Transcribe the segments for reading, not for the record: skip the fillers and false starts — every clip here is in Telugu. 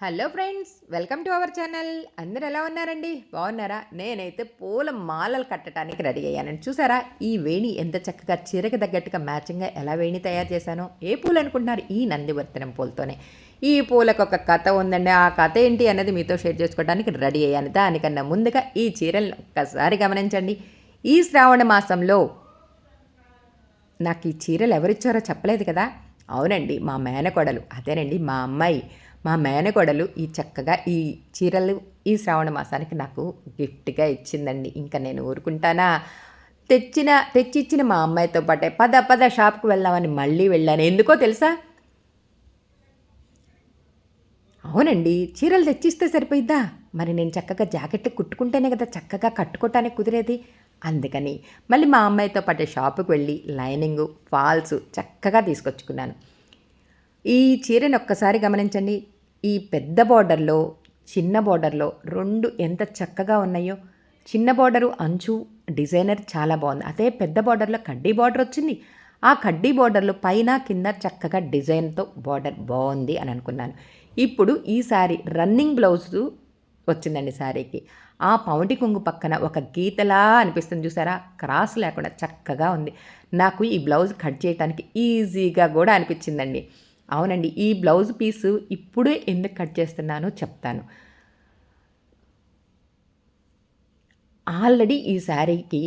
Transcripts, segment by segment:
Hello friends, welcome to our channel. అందరు ఎలా ఉన్నారండి? బాగున్నారా? నేనైతే పూల మాలలు కట్టడానికి రెడీ అయ్యానండి. చూసారా ఈ వేణి ఎంత చక్కగా చీరకు తగ్గట్టుగా మ్యాచింగ్గా ఎలా వేణి తయారు చేశానో. ఏ పూలు అనుకుంటున్నారు? ఈ నందివర్ధనం పూలతోనే. ఈ పూలకు ఒక కథ ఉందండి. ఆ కథ ఏంటి అన్నది మీతో షేర్ చేసుకోవడానికి రెడీ అయ్యాను. దానికన్నా ముందుగా ఈ చీరలను ఒక్కసారి గమనించండి. ఈ శ్రావణ మాసంలో నాకు ఈ చీరలు ఎవరిచ్చారో చెప్పలేదు కదా. అవునండి, మా మేనకోడలు, అదేనండి మా అమ్మాయి, మా మేనకోడలు ఈ చక్కగా ఈ చీరలు ఈ శ్రావణ మాసానికి నాకు గిఫ్ట్గా ఇచ్చిందండి. ఇంకా నేను ఊరుకుంటానా? తెచ్చిచ్చిన మా అమ్మాయితో పాటే పద షాప్కి వెళ్దామని మళ్ళీ వెళ్ళాను. ఎందుకో తెలుసా? అవునండి, చీరలు తెచ్చిస్తే సరిపోయిద్దా? మరి నేను చక్కగా జాకెట్లు కుట్టుకుంటేనే కదా చక్కగా కట్టుకోవటానికి కుదిరేది. అందుకని మళ్ళీ మా అమ్మాయితో పాటు షాపుకి వెళ్ళి లైనింగు, ఫాల్స్ చక్కగా తీసుకొచ్చుకున్నాను. ఈ చీరని ఒక్కసారి గమనించండి. ఈ పెద్ద బోర్డర్లో, చిన్న బోర్డర్లో రెండు ఎంత చక్కగా ఉన్నాయో. చిన్న బోర్డరు అంచు డిజైనర్ చాలా బాగుంది. అదే పెద్ద బోర్డర్లో కడ్డీ బార్డర్ వచ్చింది. ఆ కడ్డీ బోర్డర్లో పైన కింద చక్కగా డిజైన్తో బార్డర్ బాగుంది అని అనుకున్నాను. ఇప్పుడు ఈ శారీ రన్నింగ్ బ్లౌజు వచ్చిందండి శారీకి. ఆ పౌంటి కొంగు పక్కన ఒక గీతలా అనిపిస్తుంది చూసారా? క్రాస్ లేకుండా చక్కగా ఉంది. నాకు ఈ బ్లౌజ్ కట్ చేయడానికి ఈజీగా కూడా అనిపించిందండి. అవునండి, ఈ బ్లౌజ్ పీసు ఇప్పుడే ఎందుకు కట్ చేస్తున్నానో చెప్తాను. ఆల్రెడీ ఈ శారీకి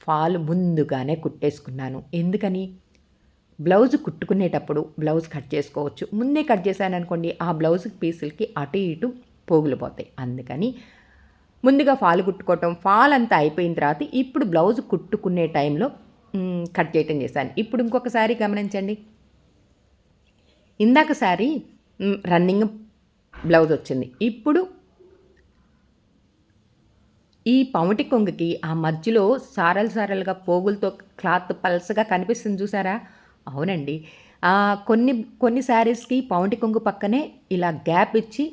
ఫాల్ ముందుగానే కుట్టేసుకున్నాను. ఎందుకని? బ్లౌజ్ కుట్టుకునేటప్పుడు బ్లౌజ్ కట్ చేసుకోవచ్చు. ముందే కట్ చేశాను అనుకోండి, ఆ బ్లౌజ్ పీసులకి అటు ఇటు పోగులు పోతాయి. అందుకని ముందుగా ఫాల్ కుట్టుకోవటం, ఫాల్ అంతా అయిపోయిన తర్వాత ఇప్పుడు బ్లౌజ్ కుట్టుకునే టైంలో కట్ చేయటం చేశాను. ఇప్పుడు ఇంకొకసారి గమనించండి. ఇందాక సారి రన్నింగ్ బ్లౌజ్ వచ్చింది. ఇప్పుడు ఈ పౌటి కొంగుకి ఆ మధ్యలో సారలుగా పోగులతో క్లాత్ పల్సగా కనిపిస్తుంది చూసారా? అవునండి. కొన్ని శారీస్కి పౌటి కొంగు పక్కనే ఇలా గ్యాప్ ఇచ్చి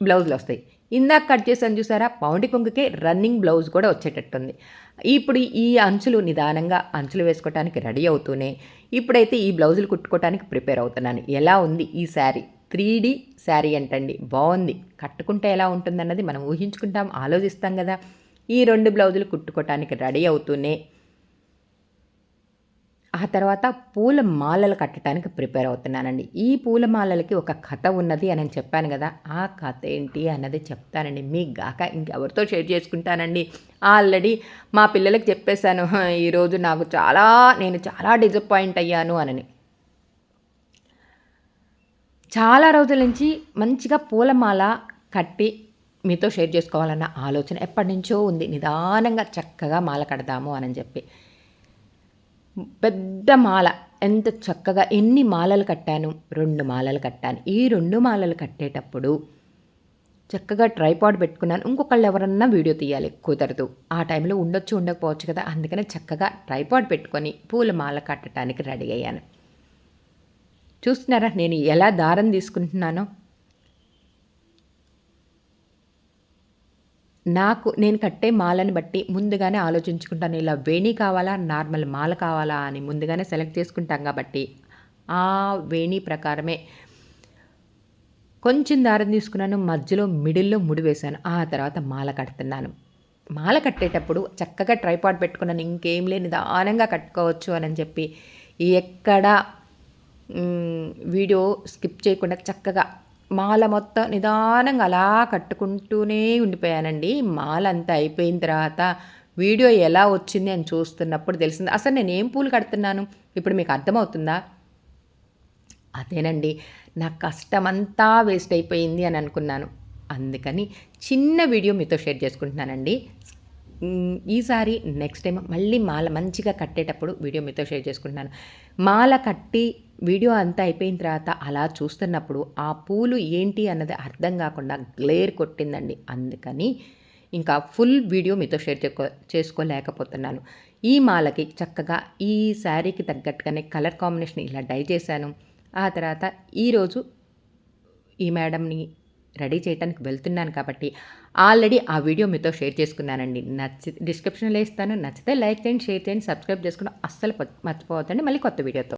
బ్లౌజులు వస్తాయి. ఇందాక కట్ చేసాను చూసారా? పౌంటి కొంగుకే రన్నింగ్ బ్లౌజ్ కూడా వచ్చేటట్టుంది. ఇప్పుడు ఈ అంచులు నిదానంగా అంచులు వేసుకోవటానికి రెడీ అవుతూనే ఇప్పుడైతే ఈ బ్లౌజులు కుట్టుకోవటానికి ప్రిపేర్ అవుతున్నాను. ఎలా ఉంది ఈ శారీ? 3D శారీ అంటండి, బాగుంది. కట్టుకుంటే ఎలా ఉంటుందన్నది మనం ఊహించుకుంటాం, ఆలోచిస్తాం కదా. ఈ 2 బ్లౌజులు కుట్టుకోవటానికి రెడీ అవుతూనే ఆ తర్వాత పూల మాలలు కట్టడానికి ప్రిపేర్ అవుతున్నానండి. ఈ పూల మాలలకి ఒక కథ ఉన్నది అని చెప్పాను కదా. ఆ కథ ఏంటి అన్నది చెప్తానండి. మీకు గాక ఇంకెవరితో షేర్ చేసుకుంటానండి. ఆల్రెడీ మా పిల్లలకి చెప్పేశాను, ఈరోజు నేను చాలా డిసప్పాయింట్ అయ్యాను అని. చాలా రోజుల నుంచి మంచిగా పూలమాల కట్టి మీతో షేర్ చేసుకోవాలన్న ఆలోచన ఎప్పటి నుంచో ఉంది. నిదానంగా చక్కగా మాల కడదాము అని చెప్పి. పెద్ద మాల ఎంత చక్కగా ఎన్ని మాలలు కట్టాను? 2 మాలలు కట్టాను. ఈ 2 మాలలు కట్టేటప్పుడు చక్కగా ట్రైపాడ్ పెట్టుకున్నాను. ఇంకొకళ్ళు ఎవరన్నా వీడియో తీయాలి, కుదరదు. ఆ టైంలో ఉండకపోవచ్చు కదా. అందుకనే చక్కగా ట్రైపాడ్ పెట్టుకొని పూల మాల కట్టడానికి రెడీ అయ్యాను. చూస్తున్నారా నేను ఎలా దారం తీసుకుంటున్నానో? నేను కట్టే మాలని బట్టి ముందుగానే ఆలోచించుకుంటాను. ఇలా వేణి కావాలా, నార్మల్ మాల కావాలా అని ముందుగానే సెలెక్ట్ చేసుకుంటాం కాబట్టి ఆ వేణి ప్రకారమే కొంచెం దారం తీసుకున్నాను. మధ్యలో మిడిల్లో ముడి వేశాను. ఆ తర్వాత మాల కడుతున్నాను. మాల కట్టేటప్పుడు చక్కగా ట్రైపాడ్ పెట్టుకున్నాను. ఇంకేం లేని నిదానంగా కట్టుకోవచ్చు అని చెప్పి ఎక్కడ వీడియో స్కిప్ చేయకుండా చక్కగా మాల మొత్తం నిదానంగా అలా కట్టుకుంటూనే ఉండిపోయానండి. మాల అంతా అయిపోయిన తర్వాత వీడియో ఎలా వచ్చింది అని చూస్తున్నప్పుడు తెలిసింది అసలు నేనేం పూలు కడుతున్నాను. ఇప్పుడు మీకు అర్థమవుతుందా? అదేనండి, నా కష్టమంతా వేస్ట్ అయిపోయింది అని అనుకున్నాను. అందుకని చిన్న వీడియో మీతో షేర్ చేసుకుంటున్నానండి. ఈసారి నెక్స్ట్ టైం మళ్ళీ మాల మంచిగా కట్టేటప్పుడు వీడియో మీతో షేర్ చేసుకుంటున్నాను. మాల కట్టి వీడియో అంతా అయిపోయిన తర్వాత అలా చూస్తున్నప్పుడు ఆ పూలు ఏంటి అన్నది అర్థం కాకుండా గ్లేర్ కొట్టిందండి. అందుకని ఇంకా ఫుల్ వీడియో మీతో షేర్ చేసుకోలేకపోతున్నాను. ఈ మాలకి చక్కగా ఈ శారీకి తగ్గట్టుగానే కలర్ కాంబినేషన్ ఇలా డై చేశాను. ఆ తర్వాత ఈరోజు ఈ మేడంని రెడీ చేయడానికి వెళ్తున్నాను కాబట్టి ఆల్రెడీ ఆ వీడియో మీతో షేర్ చేసుకున్నానండి. డిస్క్రిప్షన్లో ఇస్తాను. నచ్చితే లైక్ చేయండి, షేర్ చేయండి, సబ్స్క్రైబ్ చేసుకోవడం అస్సలు మర్చిపోవద్దండి. మళ్ళీ కొత్త వీడియోతో